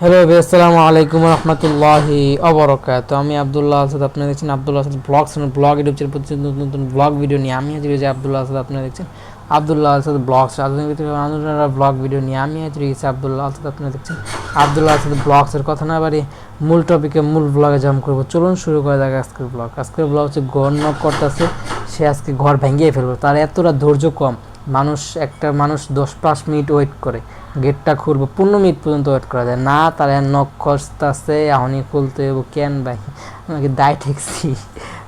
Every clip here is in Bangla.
হ্যালো আসসালামু আলাইকুম রহমতুল্লাহি অবরকাত। আমি আবদুল্লাহ আসাদ, আপনারা দেখছেন Abdullah Asad blogs blog YouTube channel, প্রতি নতুন নতুন ব্লগ ভিডিও নিয়ে আমি আজকে রয়েছি আবদুল্লাহ আসাদ। আপনারা দেখছেন আবদুল্লাহ আসাদ ব্লগস আধুনিক ব্লগ ভিডিও নিয়ে আমি আজ রয়েছি আবদুল্লাহ আসাদ। আপনারা দেখছেন আবদুল্লাহ আসাদ ব্লগসের কথা না বাড়ি মূল টপিকে মূল ব্লগে জাম্প করবো। চলুন শুরু করা যাক আজকের ব্লগ। আজকের ব্লগ হচ্ছে ঘর নক করতেছে, সে আজকে ঘর ভেঙিয়ে ফেলবে। তার এতটা ধৈর্য কম, একটা মানুষ 10-5 মিনিট ওয়েট করে, গেটটা খুলবো 15 মিনিট পর্যন্ত ওয়েট করা যায় না। তার নখ খসতেছে, এখনই খুলতে হইব। কেন ভাই, আমাকে দায় ঠেকছি,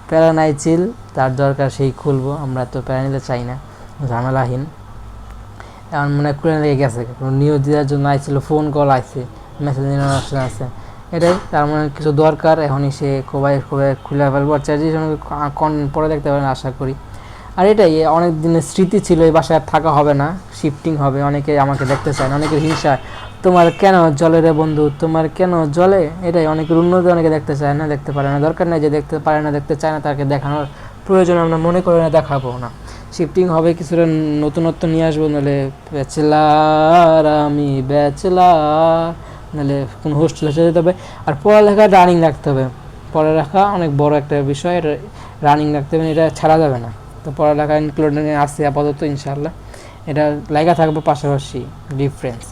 প্যারা নাই চিল, তার দরকার সেই খুলবো। আমরা তো প্যারা নিতে চাই না, ঝামেলাহীন। এখন মনে হয় খুলে লেগে গেছে, নিউজ দেওয়ার জন্য আইছিল, ফোন কল আইছে, মেসেজ নেওয়ার অপশন আছে। এটাই তার মানে কিছু দরকার, এখনই সে খুবই খুলে ফেলবো। আর চার্জি কন্টেন্ট পরে দেখতে পারেন আশা করি। আর এটাই অনেক দিনের স্মৃতি ছিল, এই বাসায় আর থাকা হবে না, শিফটিং হবে। অনেকে আমাকে দেখতে চায় না, অনেকের হিংসা, তোমার কেন জলে রে বন্ধু, তোমার কেন জলে। এটাই অনেকের উন্নতি, অনেকে দেখতে চায় না, দেখতে পারে না। দরকার নেই, যে দেখতে পারে না, দেখতে চায় না, তাকে দেখানোর প্রয়োজন আমরা মনে করি না, দেখাবো না। শিফটিং হবে, কিছুটা নতুনত্ব নিয়ে আসবো। নাহলে ব্যাচেলার, আমি ব্যাচেলার, নাহলে কোনো হোস্টেলে যেতে হবে। আর পড়ালেখা রানিং রাখতে হবে, পড়ালেখা অনেক বড় একটা বিষয়, এটা রানিং রাখতে হবে, এটা ছাড়া যাবে না। তো পড়ালেখা ইনক্লুড আছে আপাতত, ইনশাআল্লাহ এটা লেখা থাকবে পাশাপাশি। ডিফারেন্স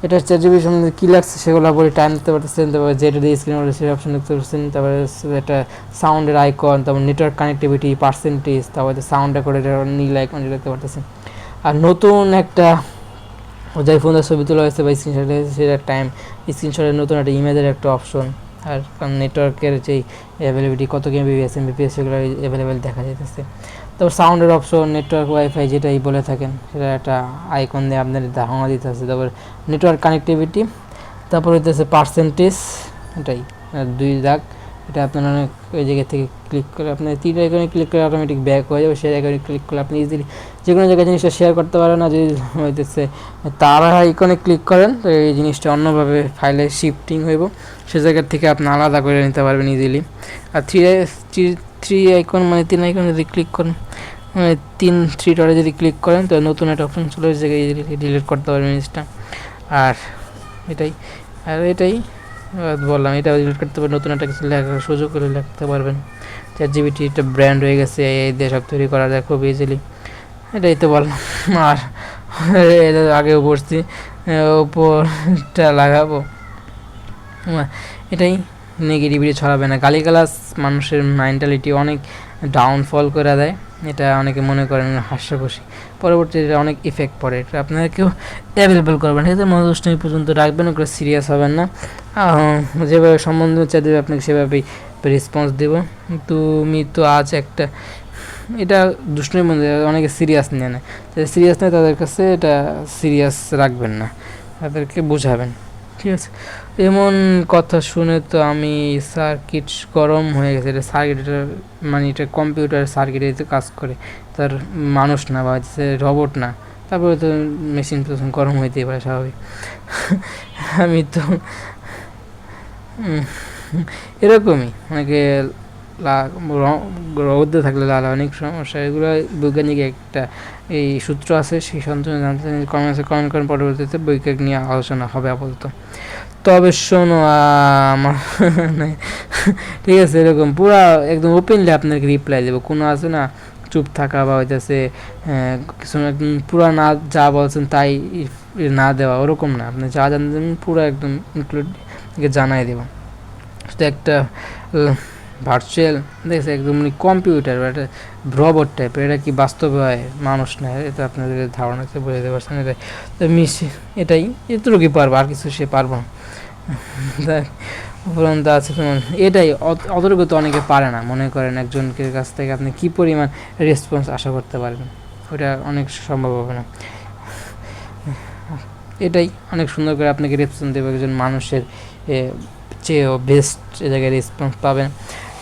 এটা হচ্ছে যে বিষয় কী লাগছে সেগুলো বলি, টাইম দিতে পারতেছেন। তারপরে যেটা দিয়ে স্ক্রিন সেই অপশন দেখতে পাচ্ছেন। তারপরে একটা সাউন্ডের আইকন, তারপর নেটওয়ার্ক কানেক্টিভিটি পার্সেন্টেজ, তারপরে সাউন্ড রেকর্ডের নীল আইকন দেখতে পারতেছেন। আর নতুন একটা যাই ফোনের ছবি তোলা হয়েছে বা স্ক্রিনশটে, সেটা টাইম স্ক্রিনশটের নতুন একটা ইমেজের একটা অপশন। আর নেটওয়ার্কের যেই অ্যাভেলেবিলিটি, কত কেবিপিএস এমবিপিএস, সেগুলো অ্যাভেলেবেল দেখা যাইতেছে। তারপর সাউন্ডের অপশন, নেটওয়ার্ক ওয়াইফাই যেটাই বলে থাকেন, সেটা একটা আইকন দিয়ে আপনাদের ধারণা দিতে আছে। তারপর নেটওয়ার্ক কানেক্টিভিটি, তারপর হইতেছে পার্সেন্টেজ, এটাই 2 দাগ। এটা আপনার অনেক ওই জায়গা থেকে ক্লিক করে, আপনার 3 আইকনে ক্লিক করে অটোমেটিক ব্যাক হয়ে যাবে। সেই আইকনে ক্লিক করলে আপনি ইজিলি যে কোনো জায়গায় জিনিসটা শেয়ার করতে পারেন। না যদি হইতেছে তারা আইকনে ক্লিক করেন, তো এই জিনিসটা অন্যভাবে ফাইলে শিফটিং হইব, সে জায়গার থেকে আপনি আলাদা করে নিতে পারবেন ইজিলি। আর থ্রি আইকন মানে 3 আইকন যদি ক্লিক করেন, মানে 3 ডটে যদি ক্লিক করেন, তো নতুন একটা অপশন চলে এসে জায়গায় ইজিলি ডিলিট করতে পারবেন জিনিসটা। আর এটাই বললাম, এটা ডিলিট করতে পারবেন, নতুন একটা কিছু লেখার সুযোগ করে লিখতে পারবেন। ChatGPT একটা ব্র্যান্ড হয়ে গেছে, এই দিয়ে সব তৈরি করা যায় খুব ইজিলি। এটাই তো বললাম। আর আগেও পড়ছি, উপরটা লাগাবো। এটাই নেগেটিভিটি ছড়াবে না, গালিগালাজ মানুষের মেন্টালিটি অনেক ডাউনফল করে দেয়। এটা অনেকে মনে করেন হাস্যকরী, পরবর্তীতে অনেক ইফেক্ট পড়ে। এটা আপনারা কেউ অ্যাভেলেবল করবেন, ঠিক আছে? মনোদুষ্টমি পর্যন্ত রাখবেন, ওগুলো সিরিয়াস হবেন না। যেভাবে সম্বন্ধ চাই দেবে আপনাকে সেভাবেই রেসপন্স দেব। তুমি তো আজ একটা, এটা দুষ্টমির মধ্যে অনেকে সিরিয়াস নেয় না, যারা সিরিয়াস নেয় তাদের কাছে এটা সিরিয়াস রাখবেন না, তাদেরকে বোঝাবেন, ঠিক আছে? এমন কথা শুনে তো আমি সার্কিট গরম হয়ে গেছে। এটা সার্কিট, এটা মানে এটা কম্পিউটার সার্কিটে কাজ করে, তার মানুষ না বা রোবট না। তারপরে তো মেশিন তো গরম হইতেই পারে, স্বাভাবিক। আমি তো এরকমই, অনেকে রোদে থাকলে লাল অনেক সমস্যা, এগুলো বৈজ্ঞানিক একটা এই সূত্র আছে, সেই সন্তুষ্ট জানতে কমেন্ট করেন। পরবর্তীতে বৈজ্ঞানিক নিয়ে আলোচনা হবে আপাতত। তবে শোনো আমার ঠিক আছে, এরকম পুরা একদম ওপেনলি আপনাকে রিপ্লাই দেবো। কোনো আছে না চুপ থাকা বা হইতেছে কিছু একদম পুরা না যা বলছেন তাই না দেওয়া, ওরকম না। আপনি যা জানতেন পুরো একদম ইনক্লুড জানাই দেবো। শুধু একটা ভার্চুয়াল দেখছে, একদম কম্পিউটার বা একটা রোবট টাইপের, এটা কি বাস্তবে হয়? মানুষ না, এটা আপনাদের ধারণাতে বোঝাতে পারছেন। এটাই তো এটাই এতটুকুই পারবো, আর কিছু সে পারবো না। উপরন্ত আছে তোমার, এটাই অতটুকু তো অনেকে পারে না। মনে করেন একজনকে কাছ থেকে আপনি কী পরিমাণ রেসপন্স আশা করতে পারবেন, ওটা অনেক সম্ভব হবে না। এটাই অনেক সুন্দর করে আপনাকে রেসপন্স দেবে একজন মানুষের চেয়েও বেস্ট জায়গায় রেসপন্স পাবেন।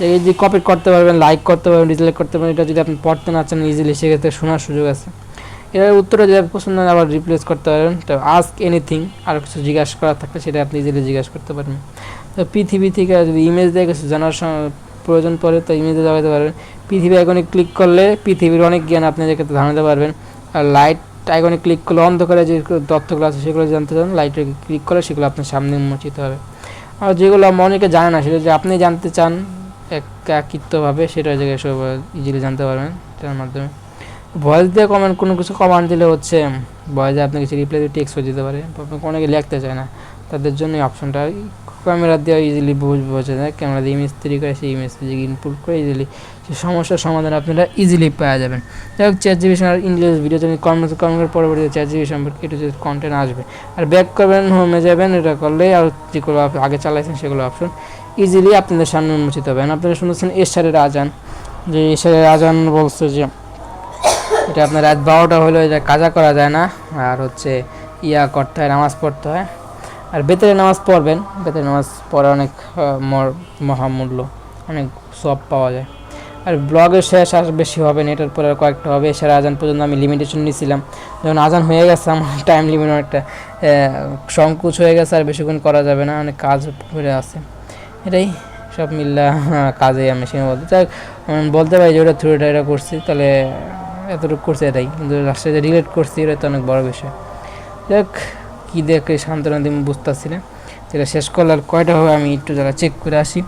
এই যে কপি করতে পারবেন, লাইক করতে পারবেন, ডিসলাইক করতে পারবেন। এটা যদি আপনি পড়তে না চান ইজিলি, সেক্ষেত্রে শোনার সুযোগ আছে। এর উত্তরে যদি পছন্দ না, আবার রিপ্লেস করতে পারবেন। তো আস্ক এনিথিং, আর কিছু জিজ্ঞাসা করার থাকলে সেটা আপনি ইজিলি জিজ্ঞাসা করতে পারবেন। তো পৃথিবী থেকে যদি ইমেজ দিয়ে কিছু জানার প্রয়োজন পড়ে, তো ইমেজে দেখাতে পারবেন। পৃথিবী আইকনে ক্লিক করলে পৃথিবীর অনেক জ্ঞান আপনি যেটাতে ধারণাতে পারবেন। আর লাইট আইকনে ক্লিক করলে অন্ধকারে যে তথ্যগুলো আছে সেগুলো জানতে চান, লাইটে ক্লিক করে সেগুলো আপনার সামনে উন্মোচিত হবে। আর যেগুলো অনেকে জানে না সেটা যে আপনি জানতে চান একাকিত্বভাবে, সেটা জায়গায় সব ইজিলি জানতে পারবেন এটার মাধ্যমে। ভয়েস দিয়ে কমেন্ট, কোনো কিছু কমান্ড দিলে হচ্ছে ভয়েসে আপনি কিছু রিপ্লাই দিয়ে টেক্সট হয়ে যেতে পারে, আপনাকে অনেকে লিখতে চায় না, তাদের জন্য এই অপশনটা। ক্যামেরা দিয়ে ইজিলি বোঝা যায়, ক্যামেরা দিয়ে ইমেজ তৈরি করে সেই ইমেজ থেকে ইনপুট করে ইজিলি সেই সমস্যার সমাধান আপনারা ইজিলি পাওয়া যাবেন। যাই হোক, ChatGPT আর ইংলিশ ভিডিও যদি কর্মের পরবর্তীতে ChatGPT সম্পর্কে একটু যদি কন্টেন্ট আসবে, আর ব্যাক করবেন, হোমে যাবেন, এটা করলেই আর যেগুলো আগে চালাইছেন সেগুলো অপশন ইজিলি আপনাদের সামনে উন্মোচিত হবে। আপনারা শুনেছেন এশারের আজান, যে এশারের আজান বলছে যে এটা আপনার রাত 12টা হলে এটা কাজা করা যায় না, আর হচ্ছে করতে হয়, নামাজ পড়তে হয়। আর বেতরে নামাজ পড়বেন, বেতরে নামাজ পড়া অনেক মহামূল্য, অনেক সব পাওয়া যায়। আর ব্লগের শেষ আর বেশি হবে না, এটার পরে কয়েকটা হবে। এছাড়া আজান পর্যন্ত আমি লিমিটেশন নিয়েছিলাম, যখন আজান হয়ে গেছে আমার টাইম লিমিট অনেকটা সংকুচ হয়ে গেছে, আর বেশিক্ষণ করা যাবে না, অনেক কাজ পড়ে আছে। এটাই সব মিল্লা কাজে আমি সীমাবদ্ধ। যাই বলতে পারি যে ওটা থ্রুটা এটা করছি, তাহলে এতটুকু করছে এটাই, কিন্তু লাস্টে যে রিলেট করছি এটা তো অনেক বড় বিষয়। যাক, কী দেখে সান্ত্বনা দিন বুঝতেছি না, যেটা শেষ করলে আর কয়টা হবে আমি একটু জায়গা চেক করে আসি।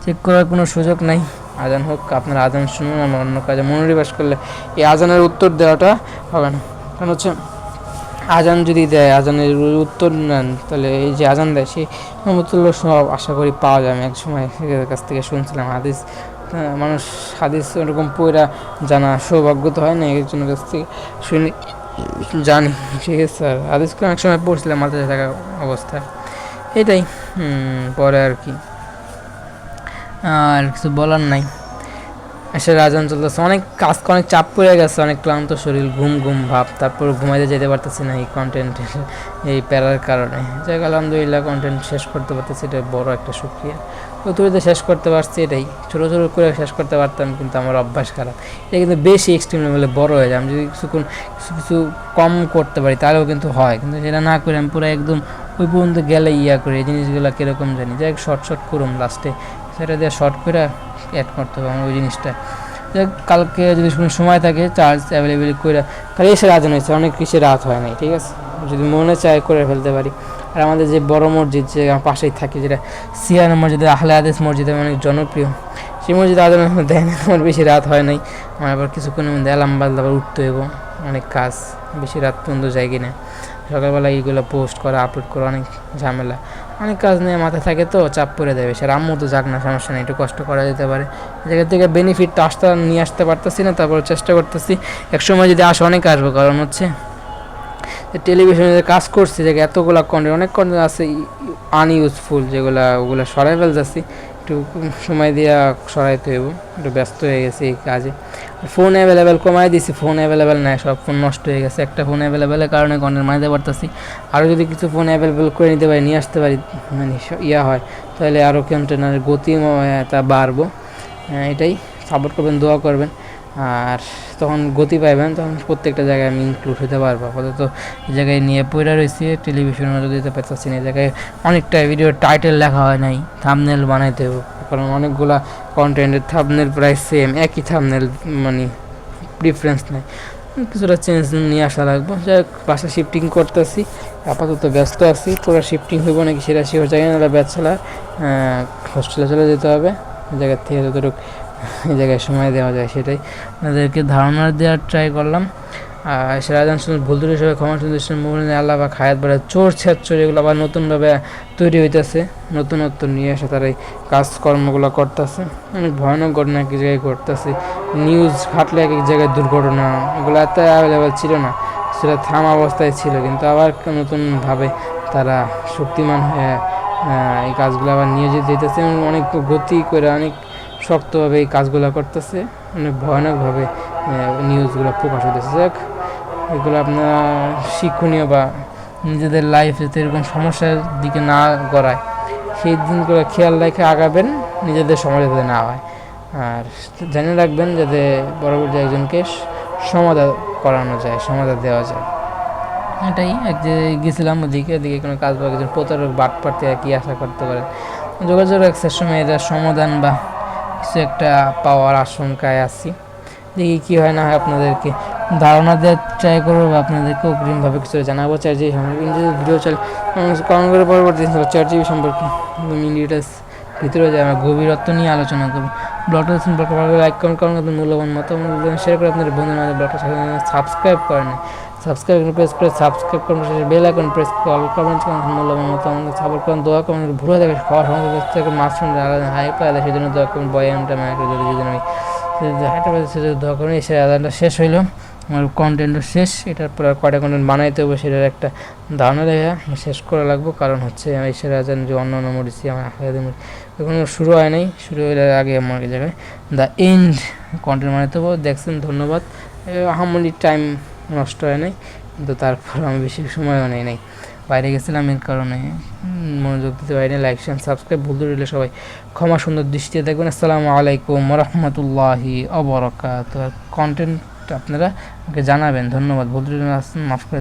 চেক করার কোনো সুযোগ নাই, আজান হোক, আপনারা আজান শুনুন, আমার অন্য কাজে মনোনিবেশ করলে এই আজানের উত্তর দেওয়াটা হবে না। কারণ হচ্ছে আজান যদি দেয়, আজানের উত্তর নেন, তাহলে এই যে আজান দেয় সেই সমতুল্য সব আশা করি পাওয়া যায়। আমি এক সময় কাছ থেকে শুনছিলাম হাদিস, মানুষ হাদিস এরকম পড়া জানা সৌভাগ্য তো হয় না, একজনের কাছ থেকে শুনি জানি, ঠিক আছে স্যার। হাদিসকে অনেক সময় পড়ছিলাম মাথায় থাকা অবস্থায়, এটাই। পরে আর কি আর কিছু বলার নাই। এসে আজান চলতেছে, অনেক কাজ, অনেক চাপ পড়ে গেছে, অনেক ক্লান্ত শরীর, ঘুম ঘুম ভাব, তারপর ঘুমাইতে যেতে পারতেছি না এই কন্টেন্টের এই প্যারার কারণে। যাই আলহামদুলিল্লাহ কন্টেন্ট শেষ করতে পারতেছি, এটা বড় একটা সুক্রিয়া। তুইতে শেষ করতে পারছি, এটাই ছোটো ছোটো করে শেষ করতে পারতাম, কিন্তু আমার অভ্যাস খারাপ। এটা কিন্তু বেশি এক্সট্রিম লেভেলে বড় হয়ে যায়। আমি যদি কিছু কিছু কম করতে পারি তাহলেও কিন্তু হয়, কিন্তু সেটা না করে আমি পুরো একদম ওই পর্যন্ত গেলে করি, এই জিনিসগুলো কীরকম জানি। যাই শর্ট করুম লাস্টে, সেটা দিয়ে শর্ট করে অ্যাড করতে হবে আমার ওই জিনিসটা। কালকে যদি কোনো সময় থাকে চার্জ অ্যাভেলেবেল করে, কারণ এসে রাজান হয়েছে, অনেক কিছু রাত হয় নাই, ঠিক আছে, যদি মনে চায় করে ফেলতে পারি। আর আমাদের যে বড় মসজিদ যে আমার পাশেই থাকে, যেটা সিয়ান মসজিদ, আহলে হাদিস মসজিদ, অনেক জনপ্রিয়, সেই মসজিদে আজান দেয় না, আমার বেশি রাত হয় নাই। আমার আবার কিছুক্ষণের মধ্যে অ্যালার্ম বাজলে আবার উঠতে হইব, অনেক কাজ, বেশি রাত পর্যন্ত যাই কিনা। সকালবেলা এইগুলো পোস্ট করা, আপলোড করা অনেক ঝামেলা, অনেক কাজ নিয়ে মাথায় থাকে, তো চাপ পড়ে দেবে। সে আম্মু তো যাক না, সমস্যা নেই, একটু কষ্ট করা যেতে পারে। জায়গা থেকে বেনিফিটটা নিয়ে আসতে পারতেছি না, তারপর চেষ্টা করতেছি, একসময় যদি আসে অনেক আসবো। কারণ হচ্ছে টেলিভিশনে যে কাজ করছি, যে এতগুলো কন্টেন্ট, অনেক কন্টেন্ট আছে আনইউজফুল, ওগুলো সরাই ফেলতেছি, একটু সময় দিয়ে সরাইতে হইব, একটু ব্যস্ত হয়ে গেছি এই কাজে। ফোন অ্যাভেলেবেল কমাই দিছি, ফোন অ্যাভেলেবেল নাই, সব ফোন নষ্ট হয়ে গেছে, একটা ফোন অ্যাভেলেবেলের কারণে কন্টেন্ট বানাতে পারতেছি। আরও যদি কিছু ফোন অ্যাভেলেবেল করে নিতে পারি, নিয়ে আসতে পারি, মানে হয়, তাহলে আরও কন্টেন্টের গতি তা বাড়বো। এটাই সাপোর্ট করবেন, দোয়া করবেন, আর তখন গতি পাইবেন, তখন প্রত্যেকটা জায়গায় আমি ইনক্লুড হতে পারবো। আপাতত এই জায়গায় নিয়ে পড়ে রয়েছি, টেলিভিশনে নজর দিতে পারতেছি না, এই জায়গায় অনেকটা ভিডিওর টাইটেল লেখা হয় নাই, থাম্বনেল বানাইতে হবে, কারণ অনেকগুলা কন্টেন্টের থাম্বনেল প্রায় সেম, একই থাম্বনেল, মানে ডিফারেন্স নেই, কিছুটা চেঞ্জ নিয়ে আসা লাগবে। যাই হোক, বাসা শিফটিং করতেছি, আপাতত ব্যস্ত আছি, পুরো শিফটিং হইব নাকি সেটা শিওর জায়গা না, ব্যাচেলার হোস্টেলে চলে যেতে হবে, জায়গার থেকে যতটুকু এই জায়গায় সময় দেওয়া যায় সেটাই আপনাদেরকে ধারণা দেওয়ার ট্রাই করলাম। আর সেরাজান শুনে ভুল ত্রুটি সবাই ক্ষমা সুন্দর মোহনে আল্লাহ বা খায়াত বাড়ে, চোর এগুলো আবার নতুনভাবে তৈরি হইতেছে, নতুনত্ব নিয়ে এসে তারা এই কাজকর্মগুলো করতেছে, অনেক ভয়ানক ঘটনা এক জায়গায় ঘটতেছে। নিউজ ঘাটলে এক এক জায়গায় দুর্ঘটনা, এগুলো এত অ্যাভেলেবেল ছিল না, সেটা থামা অবস্থায় ছিল, কিন্তু আবার নতুনভাবে তারা শক্তিমান হয়ে এই কাজগুলো আবার নিয়ে যেতে দিতেছে, অনেক গতি করে অনেক শক্তভাবে এই কাজগুলো করতেছে, অনেক ভয়ানকভাবে নিউজগুলো প্রকাশ হতেছে। যাক, এগুলো আপনার শিক্ষণীয় বা নিজেদের লাইফে যাতে এরকম সমস্যার দিকে না গড়ায় সেই দিনগুলো খেয়াল রেখে আগাবেন, নিজেদের সমাজে যাতে না হয়। আর জেনে রাখবেন যাতে পরবর্তী একজনকে সমাধান করানো যায়, সমাধান দেওয়া যায়। এটাই এক যে গেছিলাম ওদিকে কোনো কাজ বা একজন প্রতারক বাটপার থেকে কী আশা করতে পারে, যোগাযোগ রাখার সময় এটার সমাধান বা কিছু একটা পাওয়ার আশঙ্কায় আছি, দেখি কী হয় না হয় আপনাদেরকে ধারণা দেওয়ার ট্রাই করবো বা আপনাদেরকে অগ্রিমভাবে কিছু জানাবো চার জিবি ভিডিও চলে কমেন্ট করে পরবর্তী চার জিবি সম্পর্কে ডিটেলস ভিতরে যায় আমরা গভীরত্ব নিয়ে আলোচনা করবো। ব্লগটা দেখুন, ব্লগটা ভালো লাইক কমেন্ট করেন, আপনার মূল্যবান মতামত শেয়ার করে আপনাদের বন্ধুদের মাঝে ব্লগটা সাবস্ক্রাইব করেন, সাবস্ক্রাইব প্রেস করে সাবস্ক্রাইব করুন, বেল আইকন প্রেস করে অল কমেন্ট করেন, মূল্যবান মতামত সাপোর্ট করেন, দোয়া করেন, ভুলে থাকে খাওয়ার সময় থেকে মাছ শুনতে আলাদা হাই পায় সেই জন্য দোয়া করুন। বয়ানটা মাকে যদি আমি হাইটা পাই সেটা দোয়া করুন। এসে আদানটা শেষ হইলো, আমার কন্টেন্টও শেষ, এটার পর কয়টা কন্টেন্ট বানাইতে হবে সেটার একটা ধারণা রেখে শেষ করা লাগবো। কারণ হচ্ছে আমি এসে আজান যে অন্য অন্য মরিছি আমার আখেরাতে এখনও শুরু হয় নাই, শুরু হলে আগে আমার এই জায়গায় দ্য এন্ড কন্টেন্ট বানাইতে হবে। দেখছেন, ধন্যবাদ। আহামরি টাইম নষ্ট হয় নাই, কিন্তু তারপর আমি বেশি সময়ও নেই নাই, বাইরে গেছিলাম, এর কারণে মনোযোগ দিতে পারিনি। লাইক শেয়ার সাবস্ক্রাইব ভুলতে রইলে সবাই ক্ষমা সুন্দর দৃষ্টিতে দেখবেন। আসসালামু আলাইকুম রহমতুল্লাহি অবরাকাতুহু। কন্টেন্ট আপনারা আমাকে জানাবেন, ধন্যবাদ। ভুলতে রইলে মাফ করে